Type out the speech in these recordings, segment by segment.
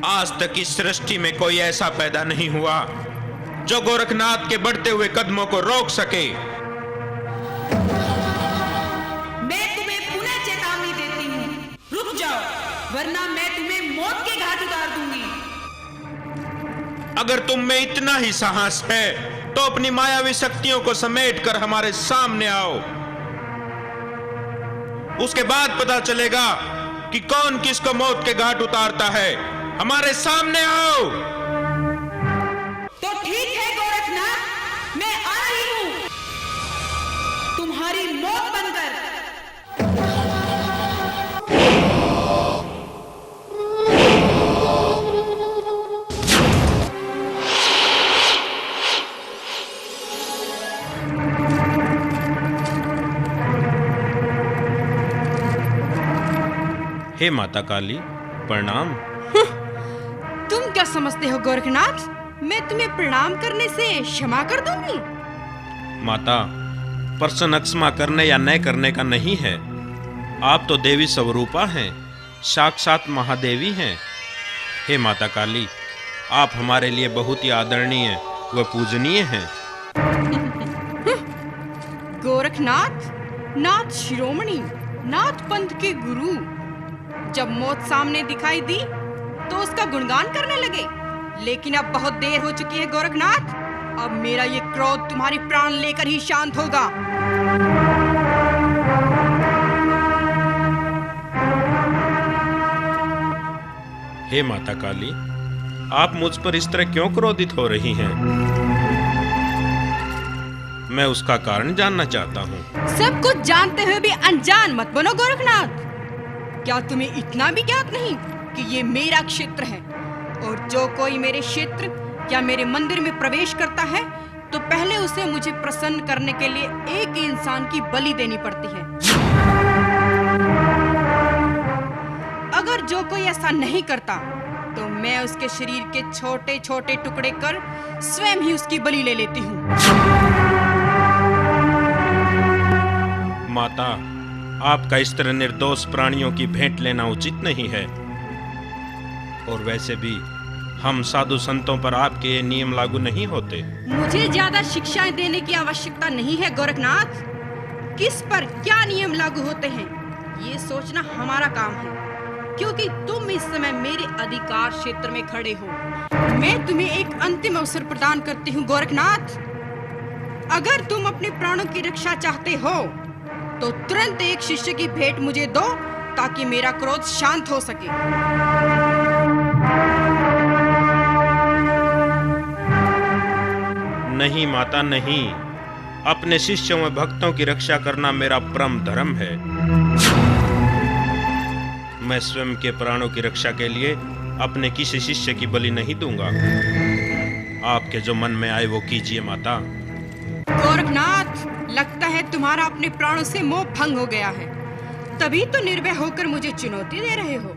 आज तक इस सृष्टि में कोई ऐसा पैदा नहीं हुआ जो गोरखनाथ के बढ़ते हुए कदमों को रोक सके। मैं तुम्हें पुनः चेतावनी देती हूँ, रुक जाओ, वरना मैं तुम्हें मौत के घाट उतार दूंगी। अगर तुम में इतना ही साहस है तो अपनी मायावी शक्तियों को समेट कर हमारे सामने आओ। उसके बाद पता चलेगा कि कौन किसको मौत के घाट उतारता है। हमारे सामने आओ। तो ठीक है गोरखनाथ, मैं आ रही हूं तुम्हारी मौत बनकर। हे माता काली, प्रणाम। तुम क्या समझते हो गोरखनाथ, मैं तुम्हें प्रणाम करने से क्षमा कर दूंगी? माता, प्रश्न क्षमा करने या न करने का नहीं है। आप तो देवी स्वरूपा हैं, साक्षात महादेवी हैं। हे माता काली, आप हमारे लिए बहुत ही आदरणीय व पूजनीय हैं। गोरखनाथ, नाथ शिरोमणि, नाथ पंथ के गुरु, जब मौत सामने दिखाई दी तो उसका गुणगान करने लगे, लेकिन अब बहुत देर हो चुकी है गोरखनाथ। अब मेरा ये क्रोध तुम्हारी प्राण लेकर ही शांत होगा। हे माता काली, आप मुझ पर इस तरह क्यों क्रोधित हो रही हैं? मैं उसका कारण जानना चाहता हूँ। सब कुछ जानते हुए भी अनजान मत बनो गोरखनाथ। क्या तुम्हें इतना भी ज्ञात नहीं कि ये मेरा क्षेत्र है, और जो कोई मेरे क्षेत्र या मेरे मंदिर में प्रवेश करता है तो पहले उसे मुझे प्रसन्न करने के लिए एक इंसान की बलि देनी पड़ती है। अगर जो कोई ऐसा नहीं करता तो मैं उसके शरीर के छोटे छोटे टुकड़े कर स्वयं ही उसकी बलि ले लेती हूँ। माता, आपका इस तरह निर्दोष प्राणियों की भेंट लेना उचित नहीं है। और वैसे भी हम साधु संतों पर आपके ये नियम लागू नहीं होते। मुझे ज्यादा शिक्षाएं देने की आवश्यकता नहीं है गोरखनाथ। किस पर क्या नियम लागू होते हैं ये सोचना हमारा काम है, क्योंकि तुम इस समय मेरे अधिकार क्षेत्र में खड़े हो। मैं तुम्हें एक अंतिम अवसर प्रदान करती हूँ गोरखनाथ। अगर तुम अपने प्राणों की रक्षा चाहते हो तो तुरंत एक शिष्य की भेंट मुझे दो, ताकि मेरा क्रोध शांत हो सके। नहीं माता, नहीं। अपने शिष्यों व भक्तों की रक्षा करना मेरा परम धर्म है। मैं स्वयं के प्राणों की रक्षा के लिए अपने किसी शिष्य की बलि नहीं दूंगा। आपके जो मन में आए वो कीजिए माता। गोरखनाथ, लगता है तुम्हारा अपने प्राणों से मोह भंग हो गया है, तभी तो निर्भय होकर मुझे चुनौती दे रहे हो।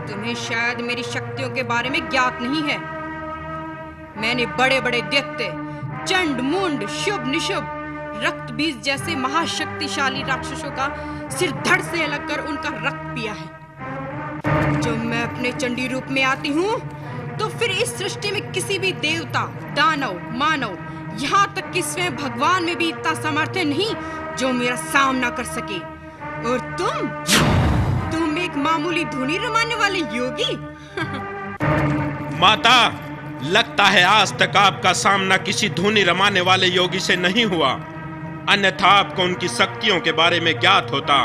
तुम्हें शायद मेरी शक्तियों के बारे में ज्ञात नहीं है। मैंने बड़े बड़े दैत्य, चंड मुंड, शुभ निशुभ, रक्त बीज जैसे महाशक्तिशाली राक्षसों का सिर धड़ से अलग कर उनका रक्त पिया है। जब मैं अपने चंडी रूप में आती हूँ तो फिर इस सृष्टि में किसी भी देवता, दानव, मानव, यहाँ तक कि स्वयं भगवान में भी इतना सामर्थ्य नहीं जो मेरा सामना कर सके। और तुम एक मामूली धुनी रमाने वाले योगी। माता, लगता है आज तक आपका सामना किसी धुनी रमाने वाले योगी से नहीं हुआ, अन्यथा आपको उनकी शक्तियों के बारे में ज्ञात होता।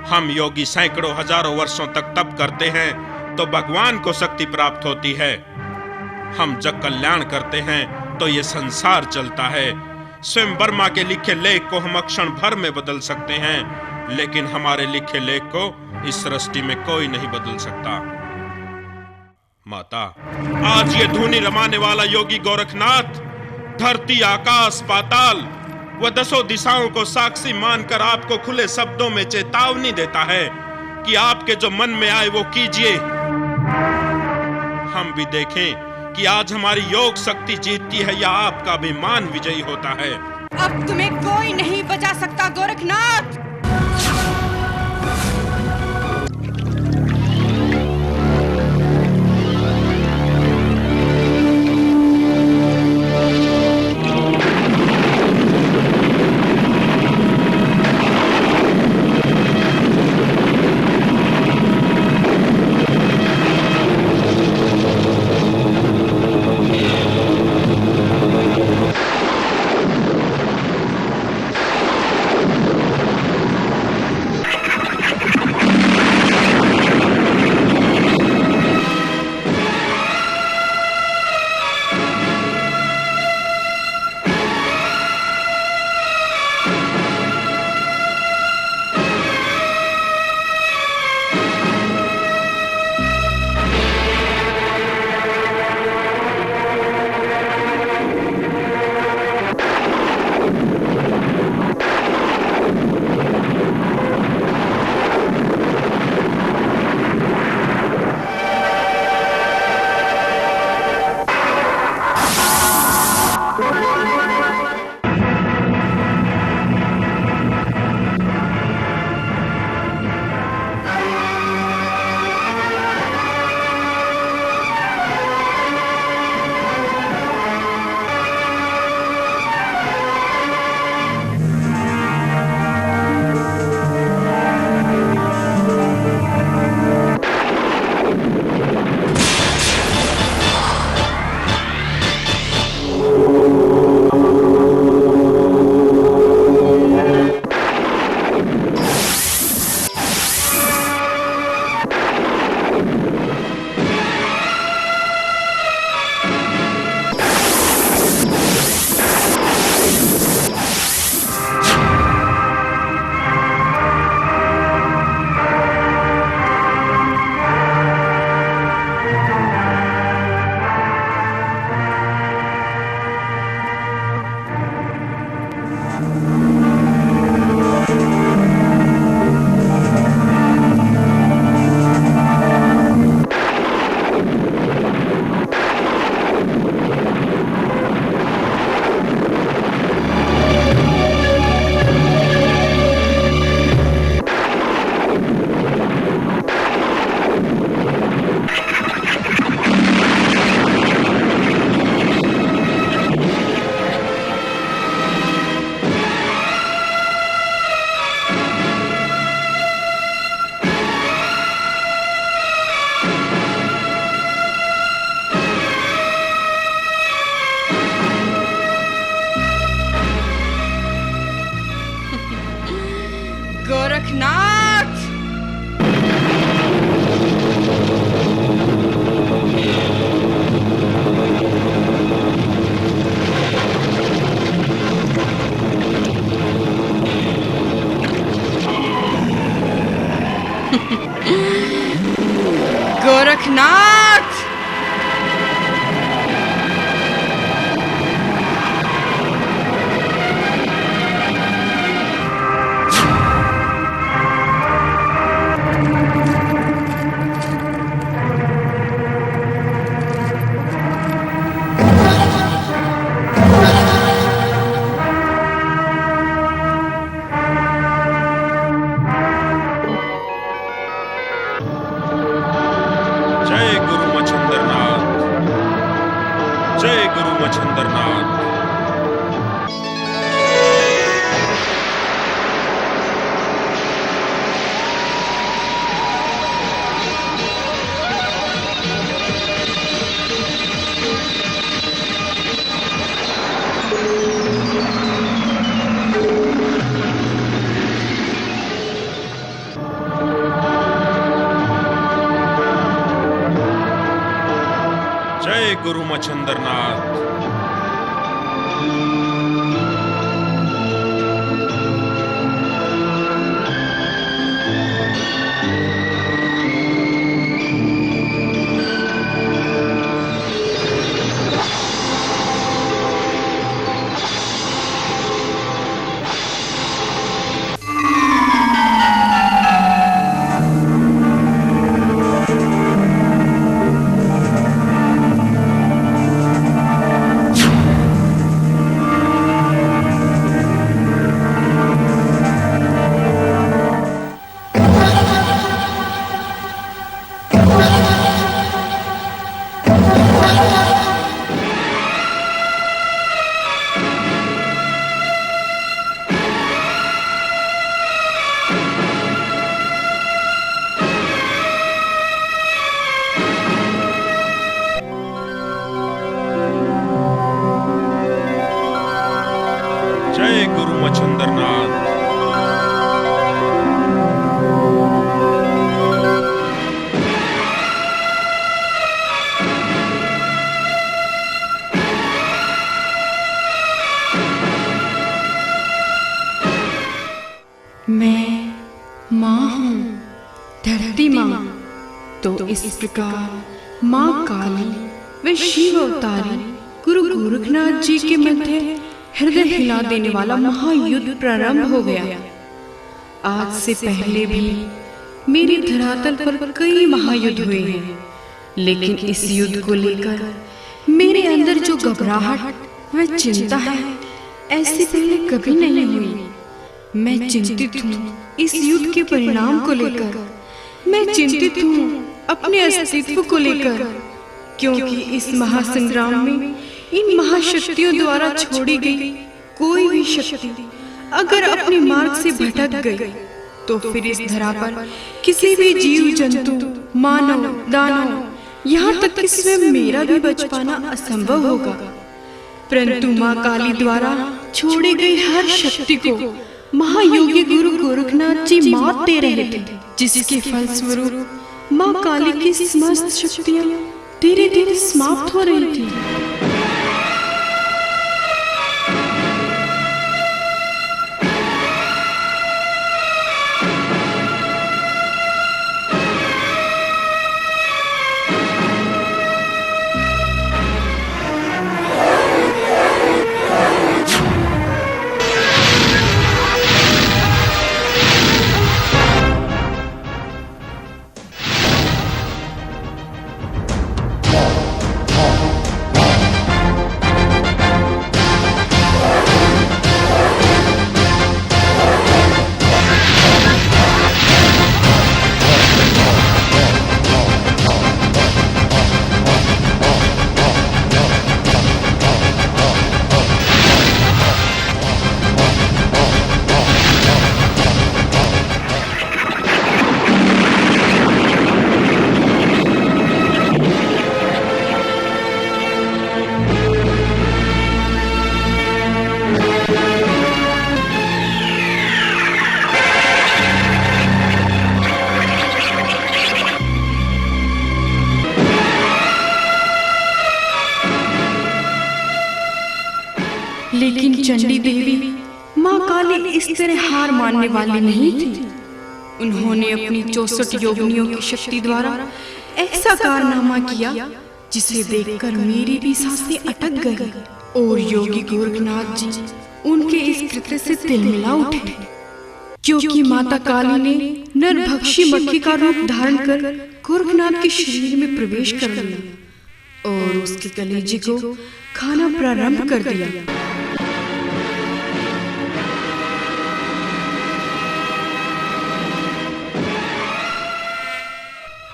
हम योगी सैकड़ों हजारों वर्षों तक तप करते हैं तो भगवान को शक्ति प्राप्त होती है। हम जब कल्याण करते हैं तो ये संसार चलता है। स्वयं वर्मा के लिखे लेख को हम क्षण भर में बदल सकते हैं, लेकिन हमारे लिखे लेख को इस सृष्टि में कोई नहीं बदल सकता। माता, आज ये धुनी रमाने वाला योगी गोरखनाथ धरती, आकाश, पाताल व 10 दिशाओं को साक्षी मानकर आपको खुले शब्दों में चेतावनी देता है कि आपके जो मन में आए वो कीजिए। हम भी देखें कि आज हमारी योग शक्ति जीतती है या आपका अभिमान विजयी होता है। अब तुम्हें कोई नहीं बचा सकता गोरखनाथ। जय गुरु मच्छिंद्रनाथ। जय गुरु मच्छिंद्रनाथ। जय गुरु मच्छिंद्रनाथ। मैं माँ हूँ, धरती माँ। तो इस प्रकार माँ काली व शिव अवतारी गुरु गोरखनाथ जी के मध्य हृदय हिला देने वाला महायुद्ध प्रारंभ हो गया। आज से पहले भी मेरी धरातल पर कई महायुद्ध हुए हैं, लेकिन इस युद्ध को लेकर मेरे अंदर जो घबराहट व चिंता है, ऐसी पहले कभी नहीं हुई। मैं चिंतित हूँ इस युद्ध के परिणाम को लेकर। मैं चिंतित हूँ अपने अस्तित्व को लेकर, क्योंकि इस महासंग्राम में इन महाशक्तियों द्वारा छोड़ी गई कोई भी शक्ति अगर अपने मार्ग से भटक गई, तो फिर इस धरा पर किसी भी जीव जंतु, मानव, दानव, यहाँ तक कि स्वयं मेरा भी बच पाना असंभव होगा। परंतु माँ काली द्वारा छोड़ी गई हर शक्ति को महायोगी गुरु गोरखनाथ जी मात दे रहे थे, जिसके फलस्वरूप माँ काली की समस्त शक्तियाँ धीरे धीरे समाप्त हो रही थी। लेकिन चंडी देवी माँ काली इस तरह हार मानने वाली नहीं थी। उन्होंने अपनी 64 योगिनियों की शक्ति द्वारा ऐसा कारनामा किया जिसे देखकर मेरी भी सांसें अटक गई और योगी गोरखनाथ जी उनके इस कृत्य से तिलमिला उठे, क्योंकि माता काली ने नरभक्षी मक्खी का रूप धारण कर गोरखनाथ के शरीर में प्रवेश कर लिया और उसके कलेजे को खाना प्रारंभ कर दिया।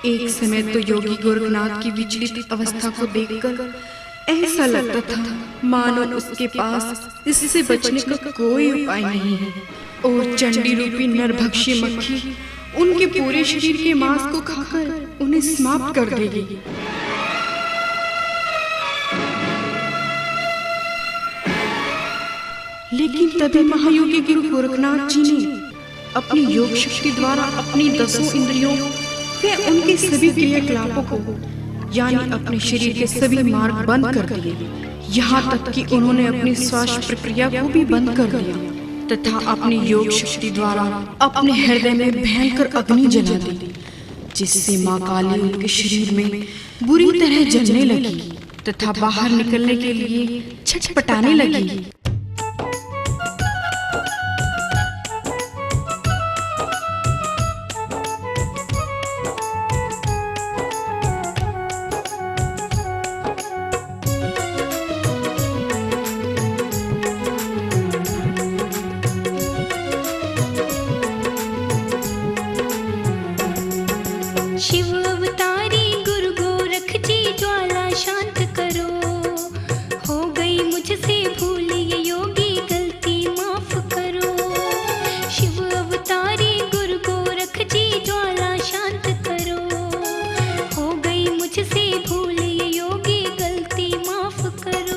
एक समय तो योगी गोरखनाथ की विचलित अवस्था को देखकर ऐसा लगता था मानो उसके पास इससे बचने का कोई उपाय नहीं है और चंडी रूपी नरभक्षी मक्खी उनके पूरे शरीर के मांस को खाकर उन्हें समाप्त कर देगी। लेकिन तभी महायोगी गुरु गोरखनाथ जी ने अपनी योग शक्ति द्वारा अपनी 10 इंद्रियों व उनके सभी क्रियाकलापों को यानी अपने शरीर के सभी मार्ग बंद कर दिए। यहाँ तक कि उन्होंने अपनी श्वास प्रक्रिया को भी बंद कर दिया तथा अपनी योग शक्ति द्वारा अपने हृदय में भयंकर अग्नि जला दी, जिससे माँ काली उनके शरीर में बुरी तरह जलने लगी तथा बाहर निकलने के लिए छटपटाने लगी। शिव अवतारी गुरु गोरख जी ज्वाला शांत करो, हो गई मुझसे भूल ये योगी गलती माफ करो। शिव अवतारी गुरु गोरख जी ज्वाला शांत करो, हो गई मुझसे भूल ये योगी गलती माफ करो।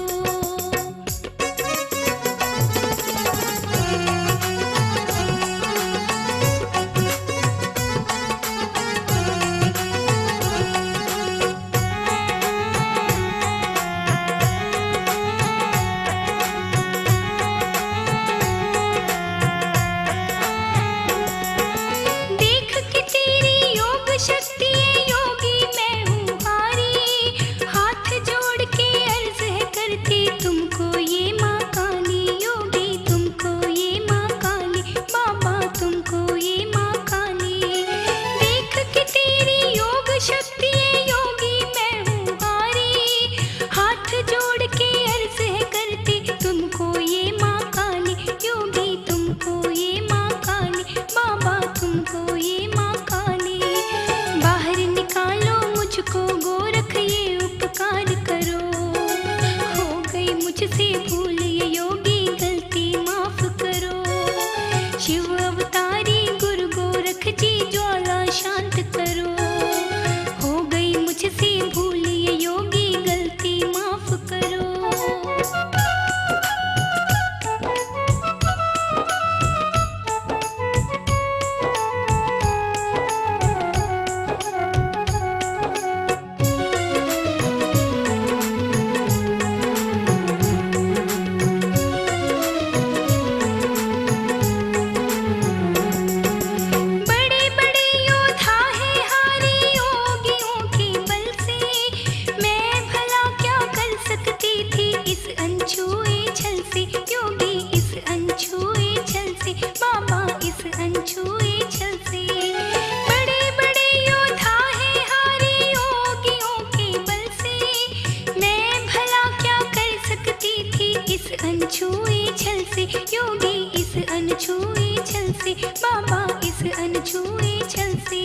बाबा इस अनछुए छल से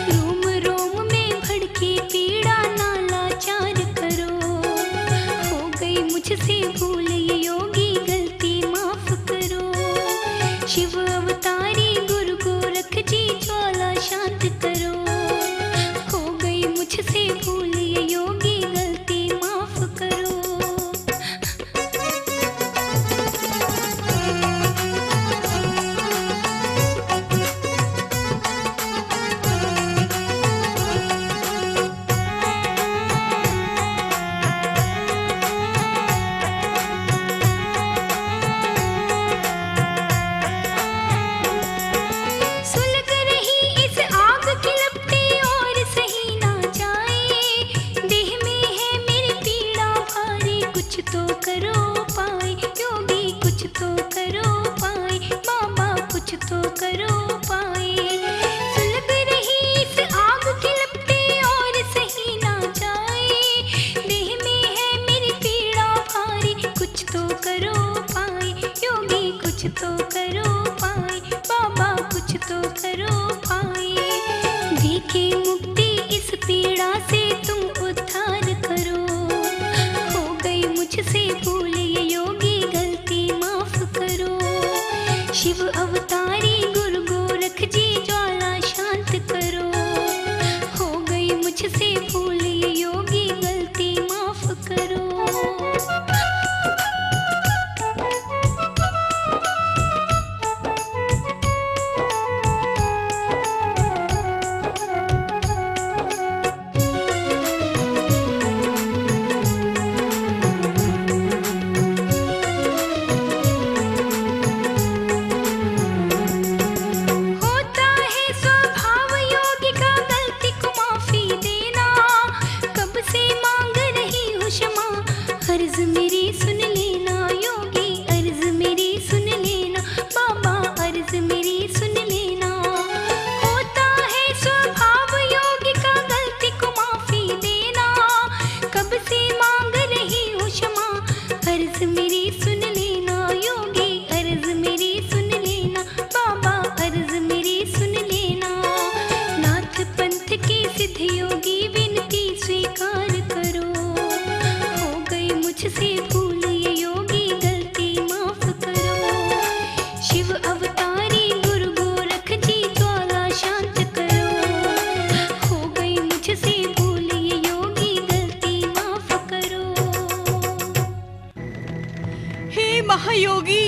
रोम रोम में भड़की पीड़ा ना लाचार करो, हो गई मुझसे भूल ये योगी गलती माफ करो। शिव अवतारी गुरु गोरख जी ज्वाला शांत करो, हो गई मुझसे भूल ये योगी गलती माफ करो। मुक्ति इस पीड़ा से तुम उद्धार करो, हो मुझसे भूल ये योगी गलती माफ करो। शिव अवतारी गुरु गोरख जी ज्वाला शांत करो। हो गई मुझसे भूल ये योगी गलती माफ करो। हे महायोगी,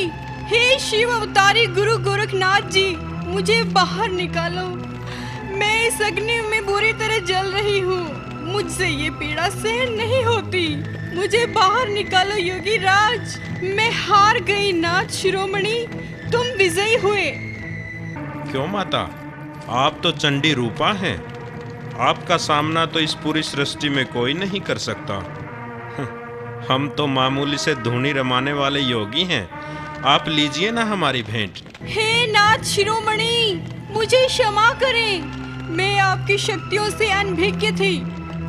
हे शिव अवतारी गुरु गोरखनाथ जी, मुझे बाहर निकालो। मैं इस अग्नि में बुरी तरह जल रही हूँ, मुझसे ये पीड़ा सहन नहीं होती। मुझे बाहर निकालो योगी राज। मैं हार गई नाथ शिरोमणि, तुम विजयी हुए। क्यों माता, आप तो चंडी रूपा हैं। आपका सामना तो इस पूरी सृष्टि में कोई नहीं कर सकता। हम तो मामूली से धूनी रमाने वाले योगी हैं। आप लीजिए ना हमारी भेंट। हे नाथ शिरोमणि, मुझे क्षमा करें। मैं आपकी शक्तियों से अनभिज्ञ थी।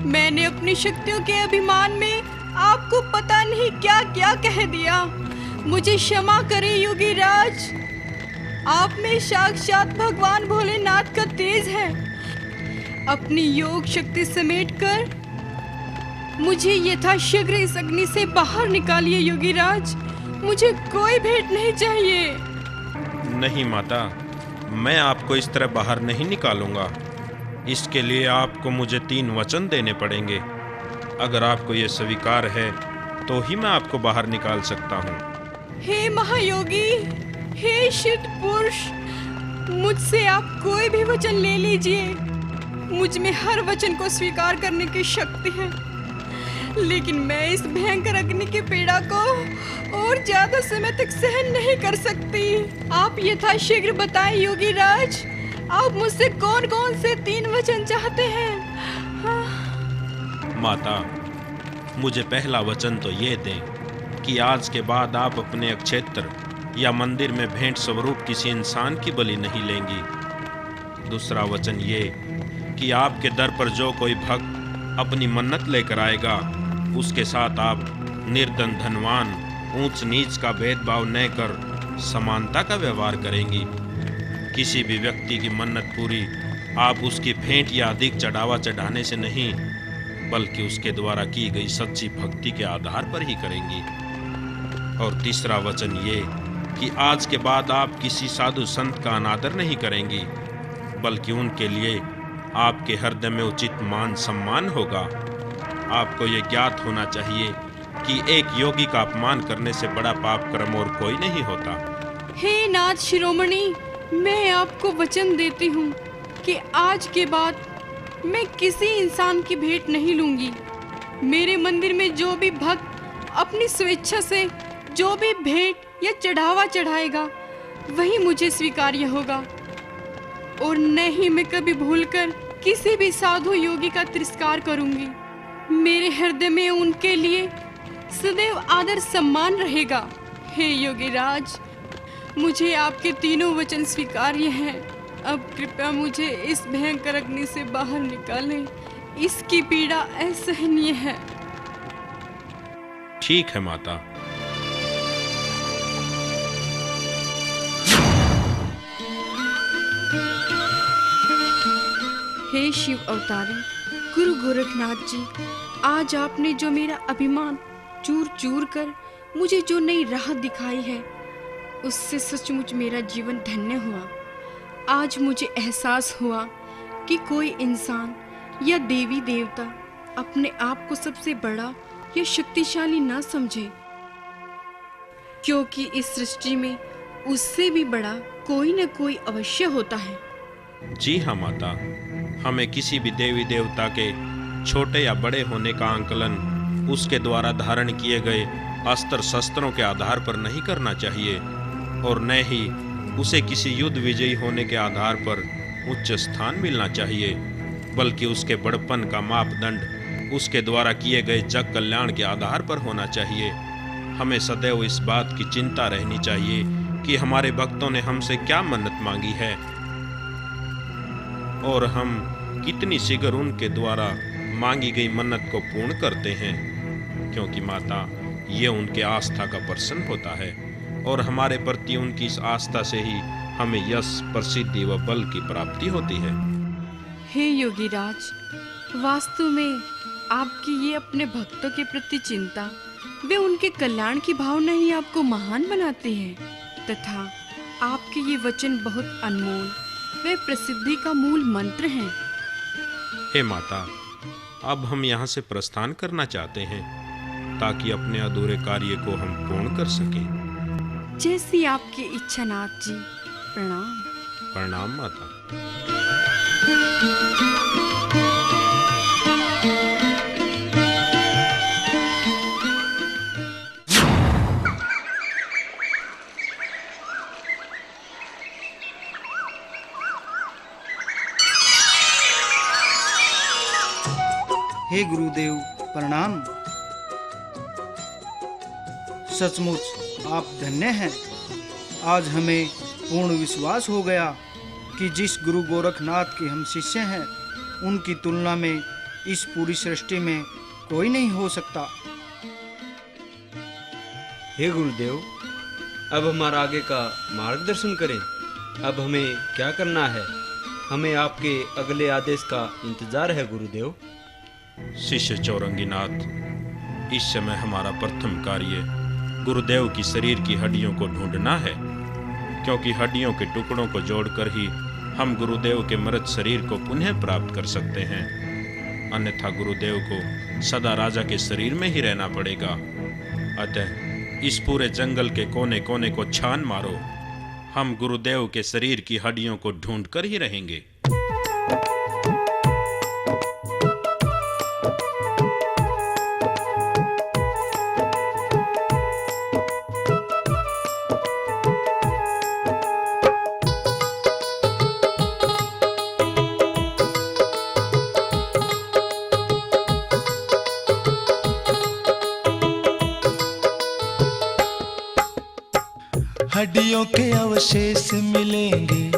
मैंने अपनी शक्तियों के अभिमान में आपको पता नहीं क्या क्या कह दिया। मुझे क्षमा करें योगी राज। आप में साक्षात भगवान भोलेनाथ का तेज है। अपनी योग शक्ति समेटकर मुझे यथाशीघ्र इस अग्नि से बाहर निकालिए योगी राज। मुझे कोई भेंट नहीं चाहिए। नहीं माता, मैं आपको इस तरह बाहर नहीं निकालूंगा। इसके लिए आपको मुझे 3 वचन देने पड़ेंगे। अगर आपको ये स्वीकार है तो ही मैं आपको बाहर निकाल सकता हूँ। हे महायोगी, हे सिद्ध पुरुष, मुझसे आप कोई भी वचन ले लीजिए। मुझ में हर वचन को स्वीकार करने की शक्ति है, लेकिन मैं इस भयंकर अग्नि की पीड़ा को और ज्यादा समय तक सहन नहीं कर सकती। आप यथाशीघ्र बताएं योगी राज, आप मुझसे कौन कौन से 3 वचन चाहते हैं? हाँ। माता, मुझे पहला वचन तो ये दें कि आज के बाद आप अपने क्षेत्र या मंदिर में भेंट स्वरूप किसी इंसान की बलि नहीं लेंगी। दूसरा वचन ये कि आपके दर पर जो कोई भक्त अपनी मन्नत लेकर आएगा, उसके साथ आप निर्धन धनवान ऊंच नीच का भेदभाव न कर समानता का व्यवहार करेंगी। किसी भी व्यक्ति की मन्नत पूरी आप उसकी भेंट या अधिक चढ़ावा चढ़ाने से नहीं, बल्कि उसके द्वारा की गई सच्ची भक्ति के आधार पर ही करेंगी। और तीसरा वचन ये कि आज के बाद आप किसी साधु संत का अनादर नहीं करेंगी, बल्कि उनके लिए आपके हृदय में उचित मान सम्मान होगा। आपको ये ज्ञात होना चाहिए कि एक योगी का अपमान करने से बड़ा पाप कर्म और कोई नहीं होता। हे नाथ शिरोमणि, मैं आपको वचन देती हूँ कि आज के बाद मैं किसी इंसान की भेंट नहीं लूंगी। मेरे मंदिर में जो भी भक्त अपनी स्वेच्छा से जो भी भेंट या चढ़ावा चढ़ाएगा, वही मुझे स्वीकार्य होगा। और न ही मैं कभी भूलकर किसी भी साधु योगी का तिरस्कार करूंगी। मेरे हृदय में उनके लिए सदैव आदर सम्मान रहेगा। हे योगी राज, मुझे आपके 3 वचन स्वीकार्य हैं। अब कृपया मुझे इस भयंकर अग्नि से बाहर निकालें। इसकी पीड़ा असहनीय है। ठीक है माता। हे शिव अवतारी गुरु गोरखनाथ जी, आज आपने जो मेरा अभिमान चूर चूर कर मुझे जो नई राह दिखाई है, उससे सचमुच मेरा जीवन धन्य हुआ। आज मुझे एहसास हुआ कि कोई इंसान या देवी देवता अपने आप को सबसे बड़ा या शक्तिशाली ना समझे, क्योंकि इस सृष्टि में उससे भी बड़ा कोई न कोई अवश्य होता है। जी हाँ माता, हमें किसी भी देवी देवता के छोटे या बड़े होने का आंकलन उसके द्वारा धारण किए गए अस्त्र शस्त्रों के आधार पर नहीं करना चाहिए, और न ही उसे किसी युद्ध विजयी होने के आधार पर उच्च स्थान मिलना चाहिए, बल्कि उसके बड़पन का मापदंड उसके द्वारा किए गए जग कल्याण के आधार पर होना चाहिए। हमें सदैव इस बात की चिंता रहनी चाहिए कि हमारे भक्तों ने हमसे क्या मन्नत मांगी है और हम कितनी शीघ्र उनके द्वारा मांगी गई मन्नत को पूर्ण करते हैं, क्योंकि माता, ये उनके आस्था का प्रश्न होता है और हमारे प्रति उनकी इस आस्था से ही हमें यश, प्रसिद्धि व बल की प्राप्ति होती है। हे योगी राज, वास्तव में आपकी ये अपने भक्तों के प्रति चिंता वे उनके कल्याण की भावना ही आपको महान बनाती है, तथा आपके ये वचन बहुत अनमोल वे प्रसिद्धि का मूल मंत्र हैं। हे माता, अब हम यहाँ से प्रस्थान करना चाहते हैं ताकि अपने अधूरे कार्य को हम पूर्ण कर सकें। जैसी आपकी इच्छा नाथ जी। प्रणाम। प्रणाम माता। हे गुरुदेव प्रणाम। सचमुच आप धन्य हैं। आज हमें पूर्ण विश्वास हो गया कि जिस गुरु गोरखनाथ के हम शिष्य हैं, उनकी तुलना में इस पूरी सृष्टि में कोई नहीं हो सकता। हे गुरुदेव, अब हमारा आगे का मार्गदर्शन करें। अब हमें क्या करना है? हमें आपके अगले आदेश का इंतजार है गुरुदेव। शिष्य चौरंगीनाथ, इस समय हमारा प्रथम कार्य गुरुदेव की शरीर की हड्डियों को ढूंढना है, क्योंकि हड्डियों के टुकड़ों को जोड़कर ही हम गुरुदेव के मृत शरीर को पुनः प्राप्त कर सकते हैं। अन्यथा गुरुदेव को सदा राजा के शरीर में ही रहना पड़ेगा। अतः इस पूरे जंगल के कोने कोने को छान मारो, हम गुरुदेव के शरीर की हड्डियों को ढूंढ कर ही रहेंगे। हड्डियों के अवशेष मिलेंगे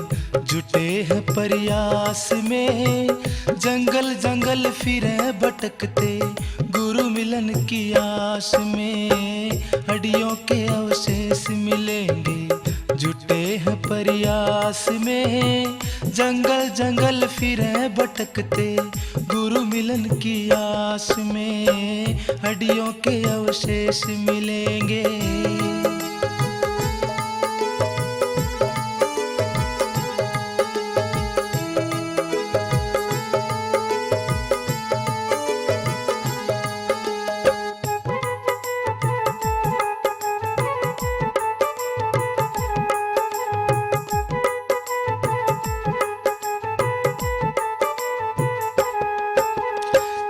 जुटे हैं प्रयास में, जंगल जंगल फिरे भटकते गुरु मिलन की आस में। हड्डियों के अवशेष मिलेंगे जुटे हैं प्रयास में, जंगल जंगल फिरे भटकते गुरु मिलन की आस में। हड्डियों के अवशेष मिलेंगे।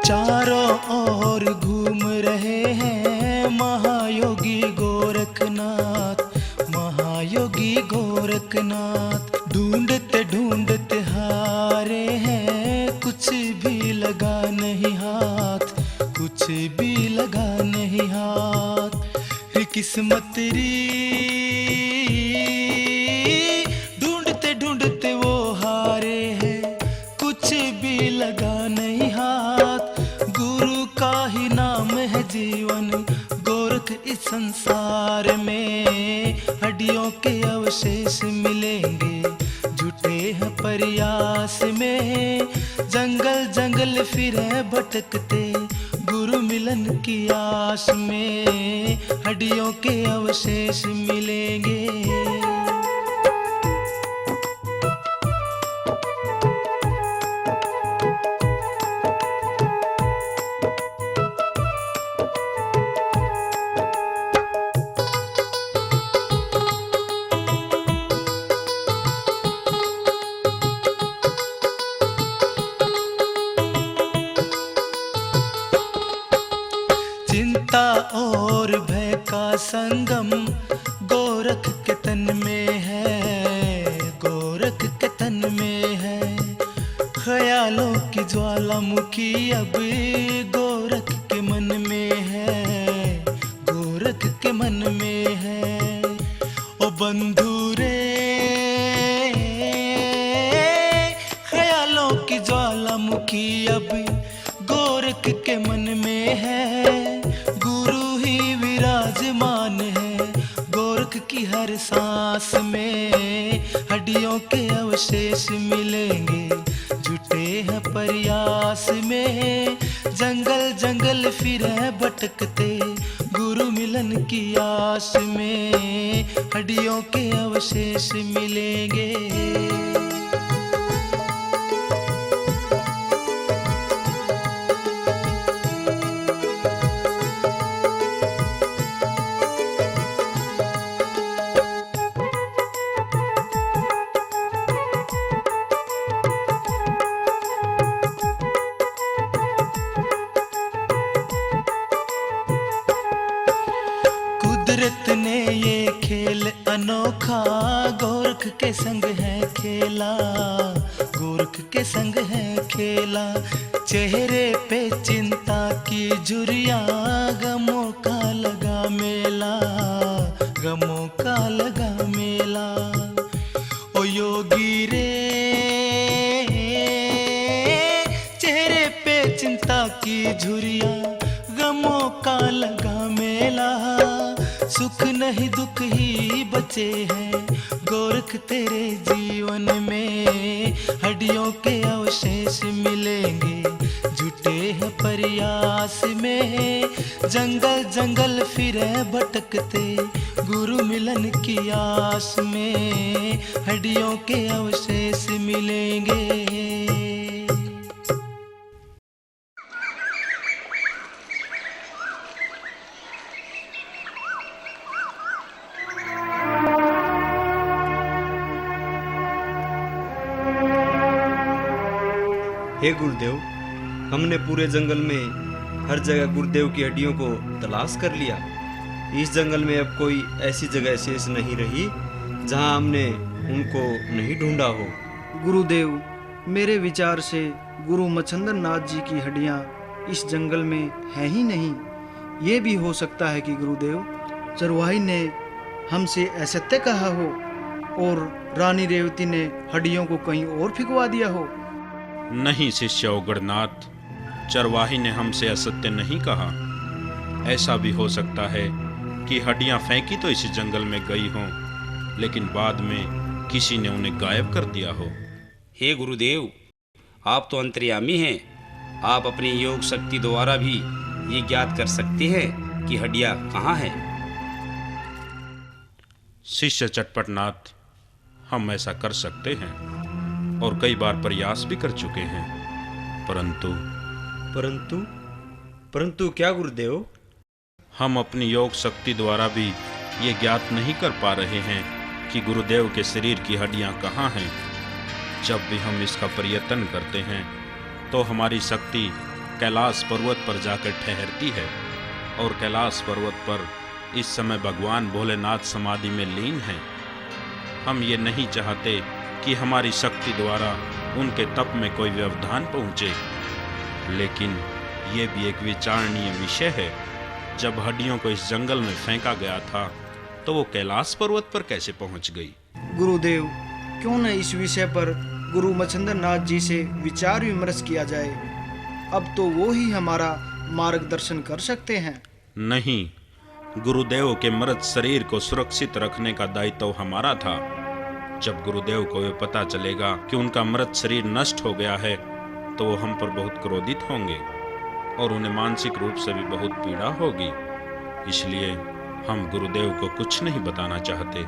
चारों ओर घूम रहे हैं महायोगी गोरखनाथ, महायोगी गोरखनाथ। ढूंढते ढूंढते हारे हैं, कुछ भी लगा नहीं हाथ, कुछ भी लगा नहीं हाथ। रे किस्मत री, ढूंढते ढूंढते वो हारे हैं, कुछ भी लगा नहीं हाथ। गुरु का ही नाम है जीवन, गोरख इस संसार में। हड्डियों के अवशेष मिलेंगे जुटे हैं प्रयास में, जंगल जंगल फिरे भटकते गुरु मिलन की आस में। हड्डियों के अवशेष मिलेंगे। चिंता और भय का संगम गोरख के तन में है, गोरख के तन में है। ख्यालों की ज्वालामुखी अब गोरख के मन में है, गोरख के मन में है। ओ बंधु रे, ख्यालों की ज्वालामुखी अब गोरख के मन में है। गुरु ही विराजमान है गोरख की हर सांस में। हड्डियों के अवशेष मिलेंगे जुटे हैं प्रयास में, जंगल जंगल फिरे भटकते गुरु मिलन की आस में हड्डियों के अवशेष मिलेंगे। कुदरत ने ये खेल अनोखा गोरख के संग है खेला, गोरख के संग है खेला। चेहरे पे चिंता की झुर्रियां, गमों का लगा मेला, गमों का लगा मेला। ओ योगी रे चेहरे पे चिंता की झुर्रियां, गमों का लगा मेला। सुख नहीं दुख ही बचे हैं गोरख तेरे जीवन में, हड्डियों के अवशेष मिलेंगे जुटे हैं प्रयास में। जंगल जंगल फिरे भटकते गुरु मिलन की आस में, हड्डियों के अवशेष मिलेंगे। हे गुरुदेव, हमने पूरे जंगल में हर जगह गुरुदेव की हड्डियों को तलाश कर लिया। इस जंगल में अब कोई ऐसी जगह शेष नहीं रही जहां हमने उनको नहीं ढूंढा हो। गुरुदेव, मेरे विचार से गुरु मच्छंदर नाथ जी की हड्डियां इस जंगल में हैं ही नहीं। ये भी हो सकता है कि गुरुदेव चरवाही ने हमसे असत्य कहा हो और रानी रेवती ने हड्डियों को कहीं और फिकवा दिया हो। नहीं शिष्य उग्रनाथ, चरवाही ने हमसे असत्य नहीं कहा। ऐसा भी हो सकता है कि हड्डियां फेंकी तो इसी जंगल में गई हों, लेकिन बाद में किसी ने उन्हें गायब कर दिया हो। हे गुरुदेव, आप तो अंतर्यामी हैं। आप अपनी योग शक्ति द्वारा भी ये ज्ञात कर सकते हैं कि हड्डियां कहाँ हैं। शिष्य चटपटनाथ, हम ऐसा कर सकते हैं और कई बार प्रयास भी कर चुके हैं, परंतु परंतु क्या गुरुदेव? हम अपनी योग शक्ति द्वारा भी ये ज्ञात नहीं कर पा रहे हैं कि गुरुदेव के शरीर की हड्डियां कहाँ हैं। जब भी हम इसका प्रयत्न करते हैं तो हमारी शक्ति कैलाश पर्वत पर जाकर ठहरती है, और कैलाश पर्वत पर इस समय भगवान भोलेनाथ समाधि में लीन हैं। हम ये नहीं चाहते कि हमारी शक्ति द्वारा उनके तप में कोई व्यवधान पहुँचे, लेकिन ये भी एक विचारणीय विषय है। जब हड्डियों को इस जंगल में फेंका गया था तो वो कैलाश पर्वत पर कैसे पहुँच गई? गुरुदेव, क्यों न इस विषय पर गुरु मच्छंदर नाथ जी से विचार विमर्श किया जाए। अब तो वो ही हमारा मार्गदर्शन कर सकते हैं। नहीं, गुरुदेव के मृत शरीर को सुरक्षित रखने का दायित्व हमारा था। जब गुरुदेव को ये पता चलेगा कि उनका मृत शरीर नष्ट हो गया है तो वो हम पर बहुत क्रोधित होंगे और उन्हें मानसिक रूप से भी बहुत पीड़ा होगी। इसलिए हम गुरुदेव को कुछ नहीं बताना चाहते।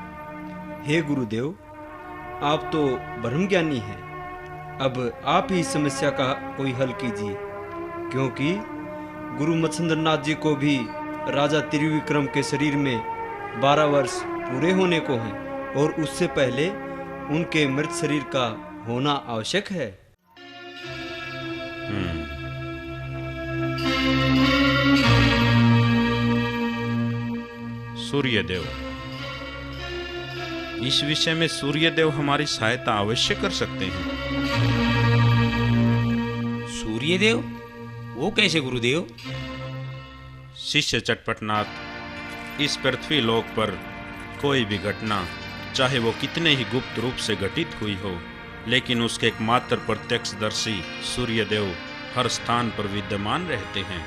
हे गुरुदेव, आप तो ब्रह्मज्ञानी हैं। अब आप ही इस समस्या का कोई हल कीजिए, क्योंकि गुरु मच्छंदर नाथ जी को भी राजा त्रिविक्रम के शरीर में 12 वर्ष पूरे होने को हैं और उससे पहले उनके मृत शरीर का होना आवश्यक है। सूर्यदेव, इस विषय में सूर्यदेव हमारी सहायता अवश्य कर सकते हैं। सूर्यदेव? वो कैसे गुरुदेव? शिष्य चटपटनाथ, इस पृथ्वी लोक पर कोई भी घटना, चाहे वो कितने ही गुप्त रूप से घटित हुई हो, लेकिन उसके एकमात्र प्रत्यक्षदर्शी सूर्यदेव हर स्थान पर विद्यमान रहते हैं।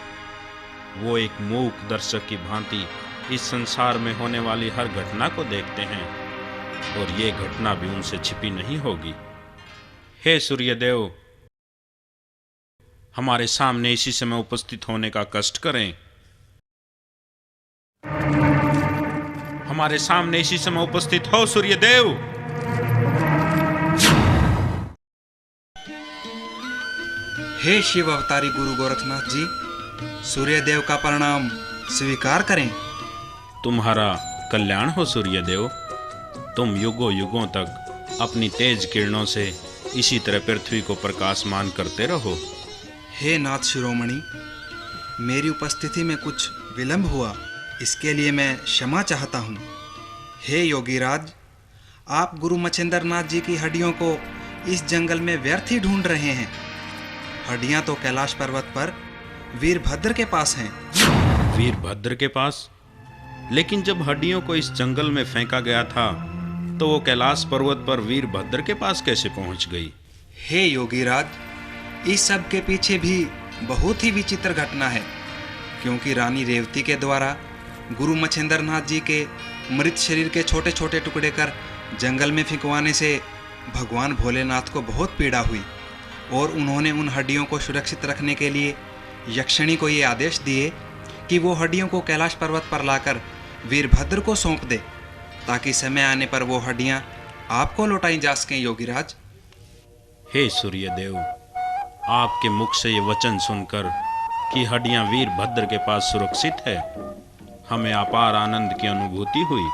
वो एक मूक दर्शक की भांति इस संसार में होने वाली हर घटना को देखते हैं, और ये घटना भी उनसे छिपी नहीं होगी। हे सूर्यदेव, हमारे सामने इसी समय उपस्थित होने का कष्ट करें हमारे सामने इसी समय उपस्थित हो सूर्यदेव। हे शिव अवतारी गुरु गोरखनाथ जी, सूर्यदेव का प्रणाम स्वीकार करें। तुम्हारा कल्याण हो सूर्यदेव। तुम युगों युगों तक अपनी तेज किरणों से इसी तरह पृथ्वी को प्रकाशमान करते रहो। हे नाथ शिरोमणि, मेरी उपस्थिति में कुछ विलंब हुआ, इसके लिए मैं क्षमा चाहता हूँ। हे योगीराज, आप गुरु मच्छिंद्र नाथ जी की हड्डियों को इस जंगल में व्यर्थ ही ढूंढ रहे हैं। हड्डियां तो कैलाश पर्वत पर वीरभद्र के पास हैं। वीरभद्र के पास? लेकिन जब हड्डियों को इस जंगल में फेंका गया था तो वो कैलाश पर्वत पर वीरभद्र के पास कैसे पहुंच गई? हे योगीराज, इस सब के पीछे भी बहुत ही विचित्र घटना है, क्योंकि रानी रेवती के द्वारा गुरु मच्छिंद्र नाथ जी के मृत शरीर के छोटे छोटे टुकड़े कर जंगल में फेंकवाने से भगवान भोलेनाथ को बहुत पीड़ा हुई और उन्होंने उन हड्डियों को सुरक्षित रखने के लिए यक्षिणी को ये आदेश दिए कि वो हड्डियों को कैलाश पर्वत पर लाकर वीरभद्र को सौंप दे, ताकि समय आने पर वो हड्डियां आपको लौटाई जा सकें। योगीराज, हे सूर्यदेव, आपके मुख से ये वचन सुनकर कि हड्डियां वीरभद्र के पास सुरक्षित है, हमें अपार आनंद की अनुभूति हुई।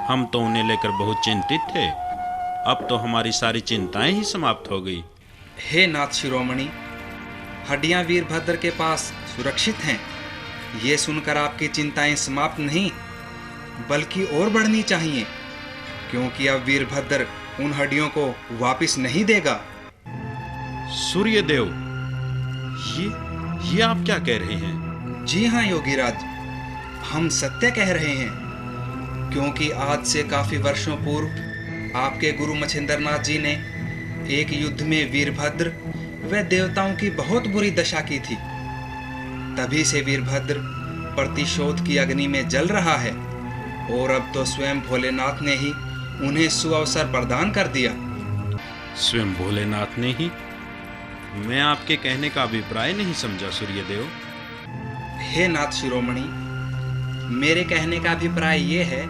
हम तो उन्हें लेकर बहुत चिंतित थे, अब तो हमारी सारी चिंताएं ही समाप्त हो गई। हे नाथ शिरोमणि, हड्डियां वीरभद्र के पास सुरक्षित हैं, ये सुनकर आपकी चिंताएं समाप्त नहीं बल्कि और बढ़नी चाहिए, क्योंकि अब वीरभद्र उन हड्डियों को वापस नहीं देगा। सूर्यदेव, ये आप क्या कह रहे हैं? जी हाँ योगीराज, हम सत्य कह रहे हैं, क्योंकि आज से काफी वर्षों पूर्व आपके गुरु मच्छिंद्र नाथ जी ने एक युद्ध में वीरभद्र व देवताओं की बहुत बुरी दशा की थी। तभी से वीरभद्र प्रतिशोध की अग्नि में जल रहा है और अब तो स्वयं भोलेनाथ ने ही उन्हें सुअवसर प्रदान कर दिया। स्वयं भोलेनाथ ने ही? मैं आपके कहने का अभिप्राय नहीं समझा सूर्यदेव। हे नाथ शिरोमणि, मेरे कहने का अभिप्राय ये है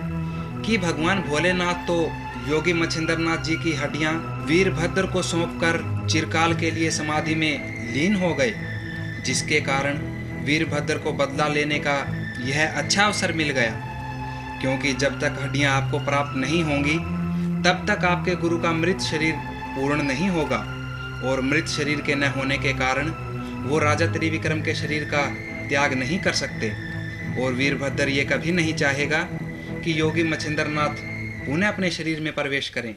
कि भगवान भोलेनाथ तो योगी मच्छिंद्र नाथ जी की हड्डियां वीरभद्र को सौंपकर चिरकाल के लिए समाधि में लीन हो गए, जिसके कारण वीरभद्र को बदला लेने का यह अच्छा अवसर मिल गया। क्योंकि जब तक हड्डियां आपको प्राप्त नहीं होंगी तब तक आपके गुरु का मृत शरीर पूर्ण नहीं होगा, और मृत शरीर के न होने के कारण वो राजा त्रिविक्रम के शरीर का त्याग नहीं कर सकते, और वीरभद्र ये कभी नहीं चाहेगा कि योगी मच्छिंद्र नाथ पुनः अपने शरीर में प्रवेश करें।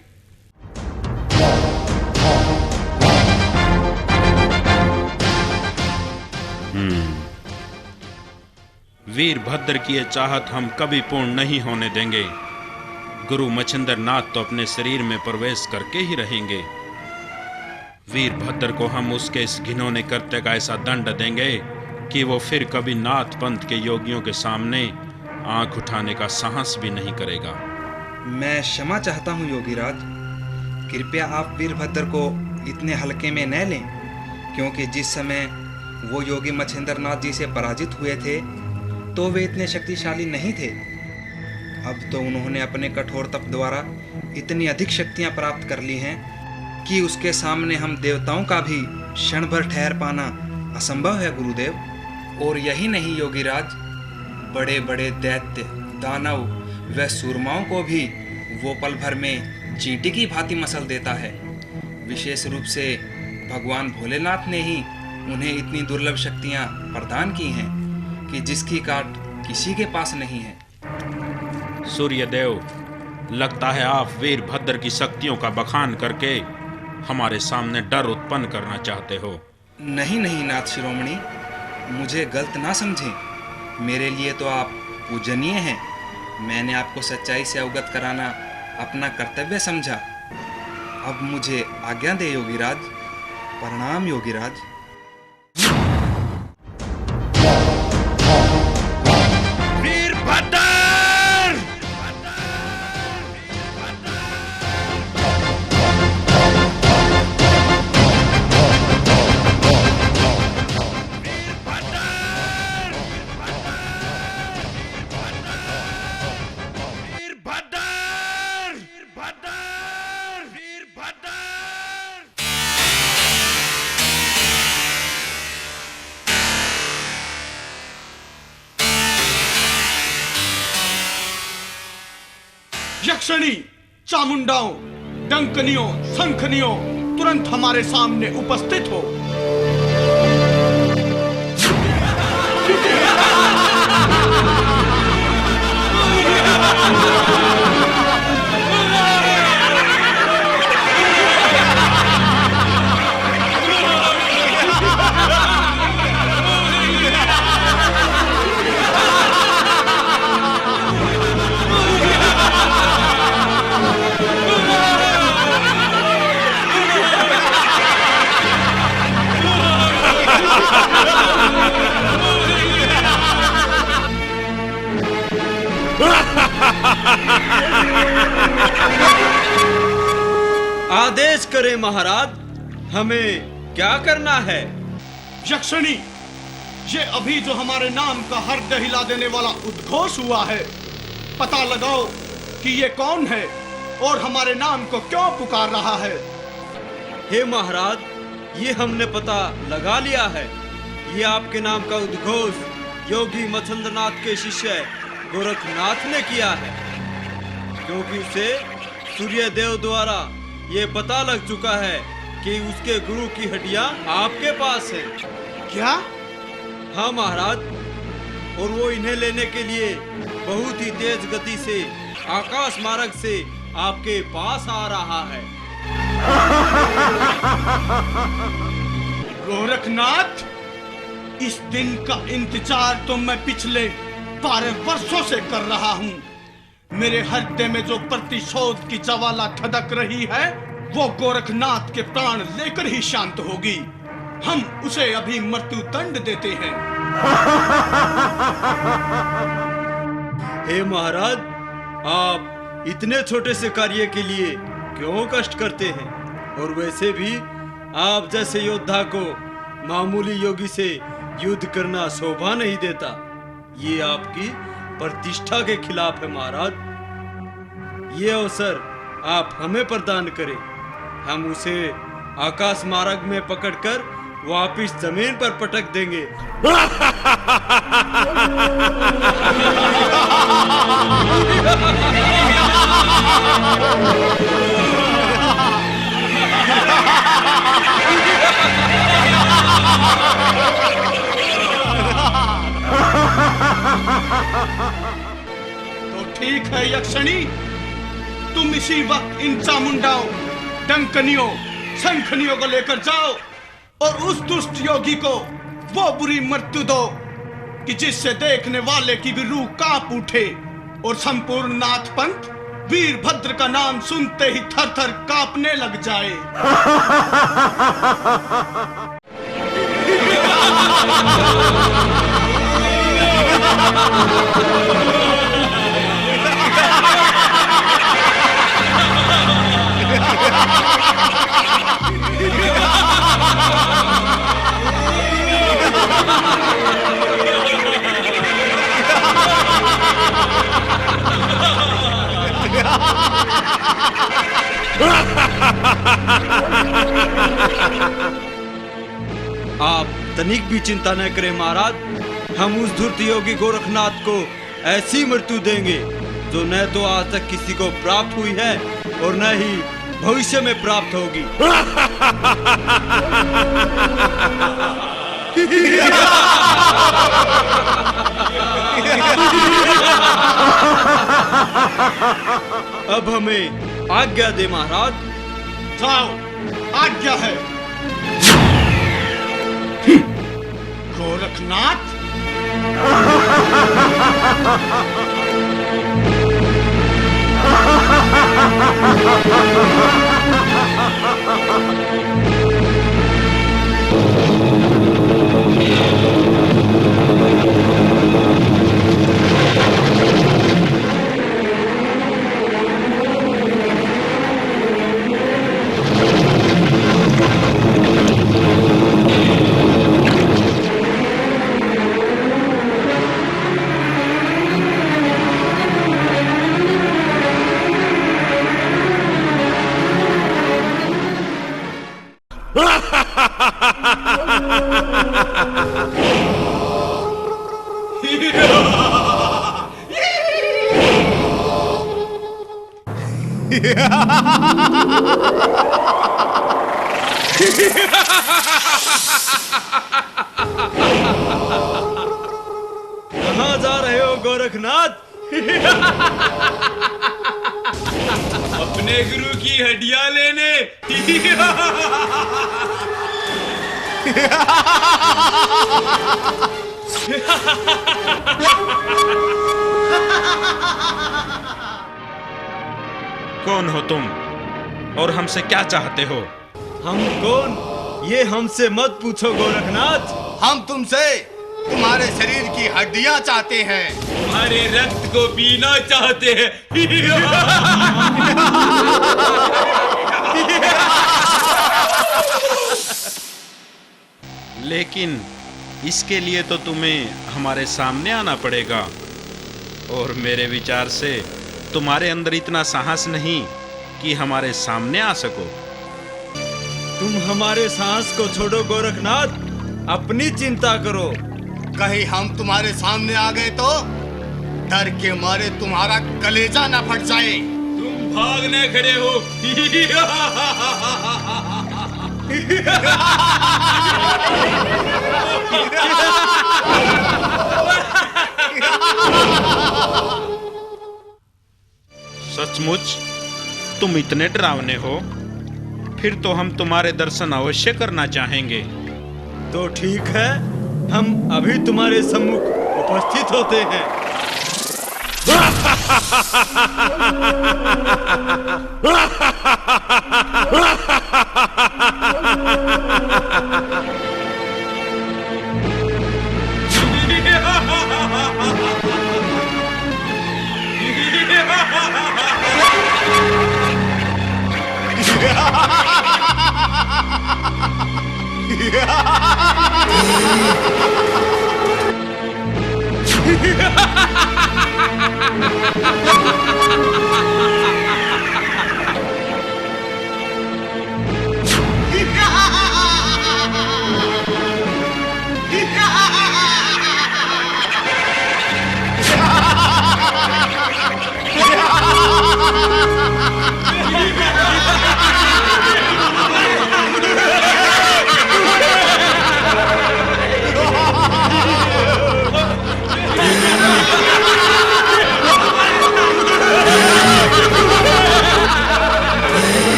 वीरभद्र की ये चाहत हम कभी पूर्ण नहीं होने देंगे। गुरु मच्छिंद्र नाथ तो अपने शरीर में प्रवेश करके ही रहेंगे। वीरभद्र को हम उसके इस घिनौने कृत्य का ऐसा दंड देंगे कि वो फिर कभी नाथ पंथ के योगियों के सामने आंख उठाने का साहस भी नहीं करेगा। मैं क्षमा चाहता हूँ योगीराज, कृपया आप वीरभद्र को इतने हल्के में न लें, क्योंकि जिस समय वो योगी मच्छिंद्र नाथ जी से पराजित हुए थे तो वे इतने शक्तिशाली नहीं थे। अब तो उन्होंने अपने कठोर तप द्वारा इतनी अधिक शक्तियाँ प्राप्त कर ली हैं कि उसके सामने हम देवताओं का भी क्षण भर ठहर पाना असंभव है गुरुदेव। और यही नहीं योगीराज, बड़े बड़े दैत्य, दानव व सूरमाओं को भी वो पल भर में चींटी की भांति मसल देता है। विशेष रूप से भगवान भोलेनाथ ने ही उन्हें इतनी दुर्लभ शक्तियाँ प्रदान की हैं कि जिसकी काट किसी के पास नहीं है। सूर्यदेव, लगता है आप वीरभद्र की शक्तियों का बखान करके हमारे सामने डर उत्पन्न करना चाहते हो। नहीं नहीं नाथ शिरोमणि, मुझे गलत ना समझें, मेरे लिए तो आप पूजनीय हैं। मैंने आपको सच्चाई से अवगत कराना अपना कर्तव्य समझा। अब मुझे आज्ञा दे योगीराज। प्रणाम योगीराज। यक्षिणी, चामुंडाओं, डंकनियों, शंखनियों, तुरंत हमारे सामने उपस्थित हो। आदेश करें महाराज, हमें क्या करना है? यक्षिणी, ये अभी जो हमारे नाम का हृदय हिला देने वाला उद्घोष हुआ है, पता लगाओ कि ये कौन है और हमारे नाम को क्यों पुकार रहा है। हे महाराज, ये हमने पता लगा लिया है। ये आपके नाम का उद्घोष योगी मच्छिंद्रनाथ के शिष्य गोरखनाथ ने किया है, क्योंकि उसे सूर्य देव द्वारा ये पता लग चुका है कि उसके गुरु की हड्डियां आपके पास है। क्या? हाँ महाराज, और वो इन्हें लेने के लिए बहुत ही तेज गति से आकाश मार्ग से आपके पास आ रहा है। गोरखनाथ, इस दिन का इंतजार तो मैं पिछले 12 वर्षों से कर रहा हूँ। मेरे हृदय में जो प्रतिशोध की ज्वाला खदक रही है, वो गोरखनाथ के प्राण लेकर ही शांत होगी। हम उसे अभी मृत्यु दंड देते हैं। हे महाराज, आप इतने छोटे से कार्य के लिए क्यों कष्ट करते हैं? और वैसे भी आप जैसे योद्धा को मामूली योगी से युद्ध करना शोभा नहीं देता। ये आपकी प्रतिष्ठा के खिलाफ है महाराज। ये अवसर आप हमें प्रदान करें, हम उसे आकाश मार्ग में पकड़कर वापिस जमीन पर पटक देंगे। तो ठीक है यक्षिणी, तुम इसी वक्त इन चामुंडाओं, डंकनियों, शंखनियों को लेकर जाओ और उस दुष्ट योगी को वो बुरी मृत्यु दो कि जिससे देखने वाले की भी रूह कांप उठे और संपूर्ण नाथ पंथ वीरभद्र का नाम सुनते ही थर थर कांपने लग जाए। आप तनिक भी चिंता न करें महाराज, हम उस धूर्त योगी गोरखनाथ को ऐसी मृत्यु देंगे जो न तो आज तक किसी को प्राप्त हुई है और न ही भविष्य में प्राप्त होगी। अब हमें आज्ञा दे महाराज। जाओ, आज्ञा है। गोरखनाथ, कहाँ जा रहे हो गोरखनाथ? अपने गुरु की हड्डियां लेने। कौन हो तुम और हमसे क्या चाहते हो? हम कौन, ये हमसे मत पूछो गोरखनाथ। हम तुमसे तुम्हारे शरीर की हड्डियां चाहते हैं, तुम्हारे रक्त को पीना चाहते हैं। लेकिन इसके लिए तो तुम्हें हमारे सामने आना पड़ेगा, और मेरे विचार से तुम्हारे अंदर इतना साहस नहीं कि हमारे सामने आ सको। तुम हमारे साहस को छोड़ो गोरखनाथ, अपनी चिंता करो। कहीं हम तुम्हारे सामने आ गए तो डर के मारे तुम्हारा कलेजा न फट जाए। तुम भागने खड़े हो। सचमुच तुम इतने डरावने हो? फिर तो हम तुम्हारे दर्शन अवश्य करना चाहेंगे। तो ठीक है, हम अभी तुम्हारे सम्मुख उपस्थित होते हैं।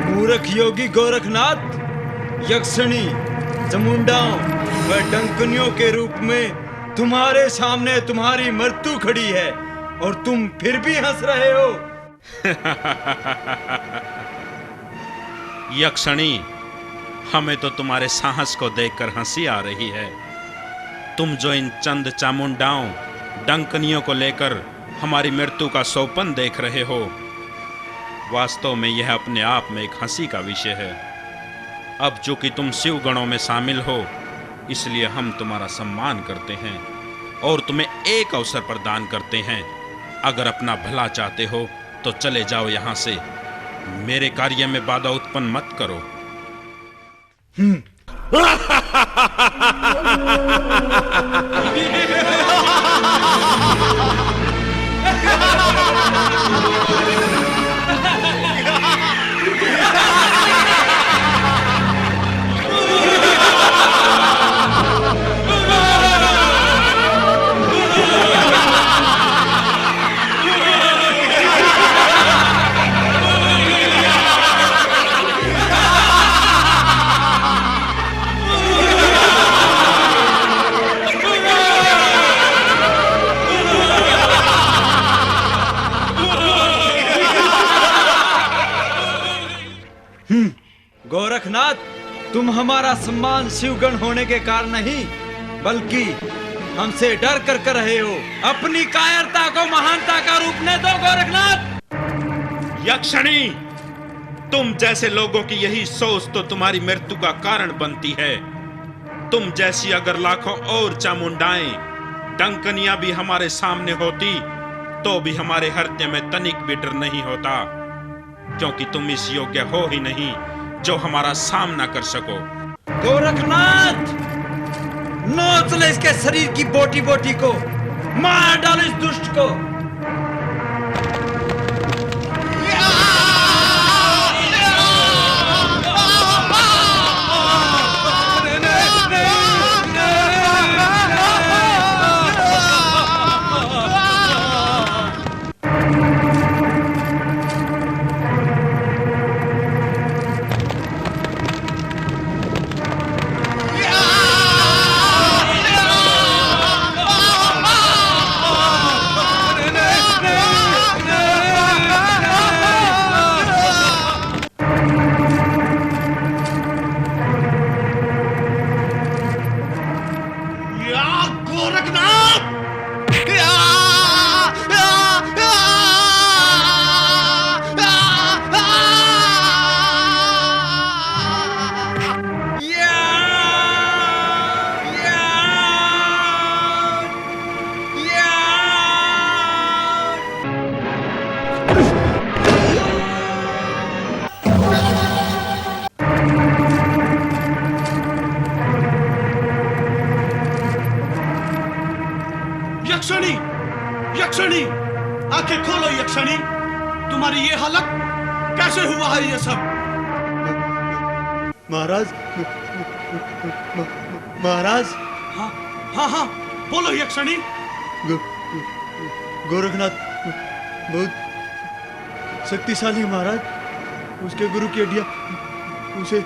मूर्ख योगी गोरखनाथ, यक्षिणी, चामुंडाओं व डंकनियों के रूप में तुम्हारे सामने तुम्हारी मृत्यु खड़ी है, और तुम फिर भी हंस रहे हो। यक्षिणी, हमें तो तुम्हारे साहस को देखकर हंसी आ रही है। तुम जो इन चंद चामुंडाओं, डंकनियों को लेकर हमारी मृत्यु का सोपन देख रहे हो, वास्तव में यह अपने आप में एक हंसी का विषय है। अब चूंकि तुम शिव गणों में शामिल हो, इसलिए हम तुम्हारा सम्मान करते हैं और तुम्हें एक अवसर प्रदान करते हैं। अगर अपना भला चाहते हो तो चले जाओ यहाँ से, मेरे कार्य में बाधा उत्पन्न मत करो। गोरखनाथ, तुम हमारा सम्मान शिवगण होने के कारण नहीं, बल्कि हमसे डर कर रहे हो। अपनी कायरता को महानता का रूप न दो गोरखनाथ। यक्षिणी, तुम जैसे लोगों की यही सोच तो तुम्हारी मृत्यु का कारण बनती है। तुम जैसी अगर लाखों और चामुंडाएं डंकनियां भी हमारे सामने होती तो भी हमारे हृदय में तनिक भी डर नहीं होता, क्योंकि तुम इस योग्य हो ही नहीं जो हमारा सामना कर सको। गोरखनाथ, नोच ले इसके शरीर की बोटी बोटी को, मार डालो इस दुष्ट को। यक्षिणी, यक्षिणी, आंखें खोलो यक्षिणी, तुम्हारी ये हालत कैसे हुआ है ये सब? महाराज, महाराज। हाँ हाँ हाँ, बोलो यक्षिणी। गोरखनाथ बहुत शक्तिशाली है महाराज। उसके गुरु की हड्डियां उसे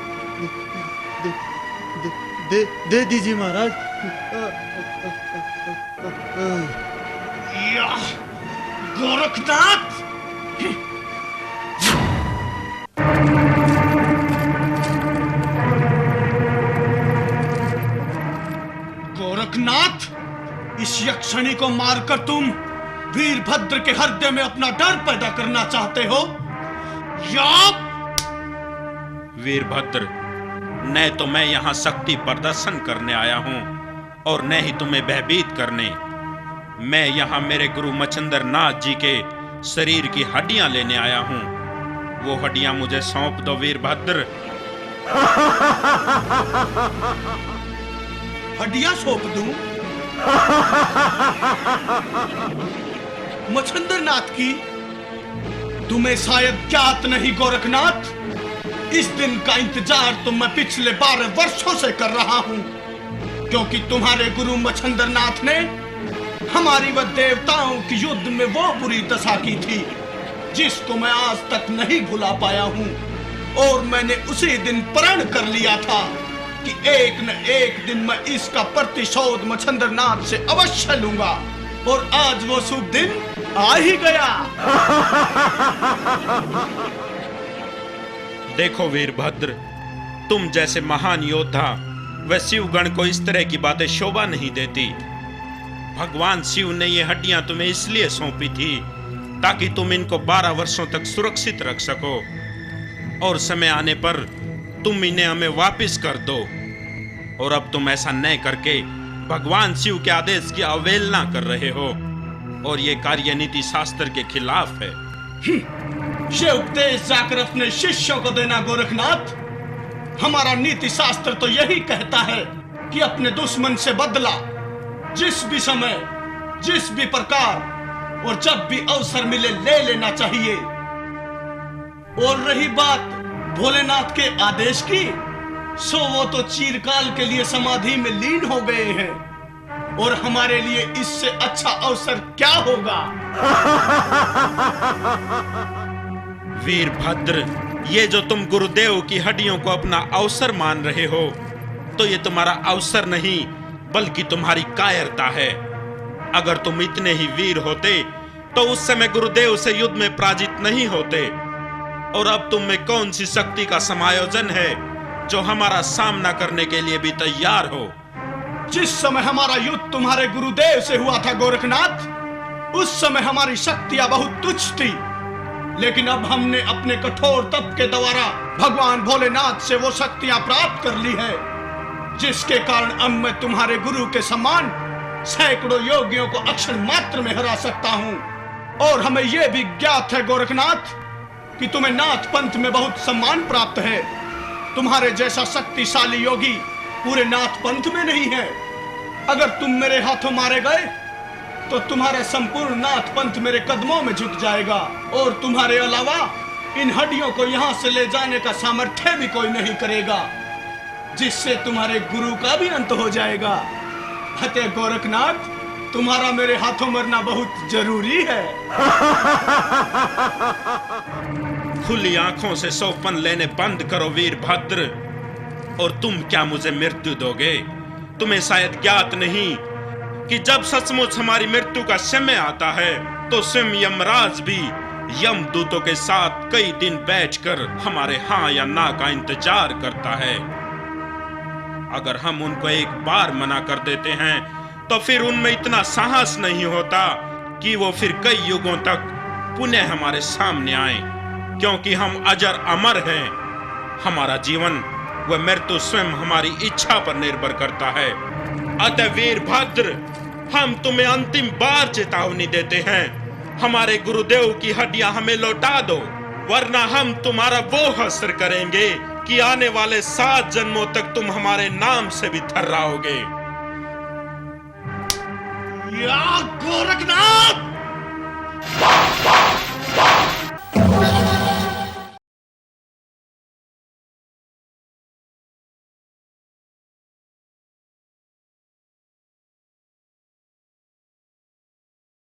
दे दीजिए महाराज। गोरखनाथ, गोरखनाथ, इस यक्षिणी को मारकर तुम वीरभद्र के हृदय में अपना डर पैदा करना चाहते हो या? वीरभद्र, न तो मैं यहाँ शक्ति प्रदर्शन करने आया हूँ और न ही तुम्हें भयभीत करने। मैं यहाँ मेरे गुरु मच्छिंद्र नाथ जी के शरीर की हड्डियां लेने आया हूँ। वो हड्डियां मुझे सौंप दो वीरभद्र। हड्डियां सौंप दूं? मच्छिंद्र नाथ की? तुम्हें शायद ज्ञात नहीं गोरखनाथ, इस दिन का इंतजार तो मैं पिछले 12 वर्षों से कर रहा हूं, क्योंकि तुम्हारे गुरु मच्छिंद्र नाथ ने हमारी व देवताओं की युद्ध में वो बुरी दशा की थी जिसको मैं आज तक नहीं भुला पाया हूं। और मैंने उसी दिन प्रण कर लिया था कि एक न एक दिन मैं इसका प्रतिशोध मच्छिंद्र नाथ से अवश्य लूंगा, और आज वो शुभ दिन आ ही गया। देखो वीरभद्र, तुम जैसे महान योद्धा व शिवगण को इस तरह की बातें शोभा नहीं देती। भगवान शिव ने ये हड्डियां तुम्हें इसलिए सौंपी थी ताकि तुम इनको 12 वर्षों तक सुरक्षित रख सको, और समय आने पर तुम इन्हें हमें वापस कर दो। और अब तुम ऐसा न करके भगवान शिव के आदेश की अवहेलना कर रहे हो, और ये कार्य नीति शास्त्र के खिलाफ है। ये उपदेश जाकर अपने शिष्यों को देना गोरखनाथ। हमारा नीति शास्त्र तो यही कहता है कि अपने दुश्मन से बदला जिस भी समय, जिस भी प्रकार और जब भी अवसर मिले ले लेना चाहिए। और रही बात भोलेनाथ के आदेश की, सो वो तो चिरकाल के लिए समाधि में लीन हो गए हैं, और हमारे लिए इससे अच्छा अवसर क्या होगा? वीरभद्र, ये जो तुम गुरुदेव की हड्डियों को अपना अवसर मान रहे हो, तो ये तुम्हारा अवसर नहीं बल्कि तुम्हारी कायरता है। अगर तुम इतने ही वीर होते तो उस समय गुरुदेव से युद्ध में पराजित नहीं होते। और अब तुम में कौन सी शक्ति का समायोजन है जो हमारा सामना करने के लिए भी तैयार हो? जिस समय हमारा युद्ध तुम्हारे गुरुदेव से हुआ था गोरखनाथ, उस समय हमारी शक्तियां बहुत तुच्छ थी, लेकिन अब हमने अपने कठोर तप के द्वारा भगवान भोलेनाथ से वो शक्तियां प्राप्त कर ली है, जिसके कारण अब मैं तुम्हारे गुरु के समान सैकड़ों योगियों को अक्षर मात्र में हरा सकता हूँ। और हमें यह भी ज्ञात है गोरखनाथ कि तुम्हें नाथ पंथ में बहुत सम्मान प्राप्त है। तुम्हारे जैसा शक्तिशाली योगी पूरे नाथ पंथ में नहीं है। अगर तुम मेरे हाथों मारे गए तो तुम्हारा संपूर्ण नाथ पंथ मेरे कदमों में झुक जाएगा, और तुम्हारे अलावा इन हड्डियों को यहाँ से ले जाने का सामर्थ्य भी कोई नहीं करेगा, जिससे तुम्हारे गुरु का भी अंत हो जाएगा। अतः गोरखनाथ, तुम्हारा मेरे हाथों मरना बहुत जरूरी है। खुली आंखों से सौंपन लेने बंद करो वीरभद्र, और तुम क्या मुझे मृत्यु दोगे? तुम्हें शायद ज्ञात नहीं कि जब सचमुच हमारी मृत्यु का समय आता है तो स्वयं यमराज भी यमदूतों के साथ कई दिन बैठकर हमारे हाँ या ना का इंतजार करता है। अगर हम उनको एक बार मना कर देते हैं तो फिर उनमें इतना साहस नहीं होता कि वो फिर कई युगों तक पुनः हमारे सामने आए, क्योंकि हम अजर अमर हैं। हमारा जीवन व मृत्यु स्वयं हमारी इच्छा पर निर्भर करता है। अतः वीरभद्र, हम तुम्हें अंतिम बार चेतावनी देते हैं, हमारे गुरुदेव की हड्डियां हमें लौटा दो, वरना हम तुम्हारा वो हश्र करेंगे कि आने वाले 7 जन्मों तक तुम हमारे नाम से भी थर्राओगे। या गोरखनाथ!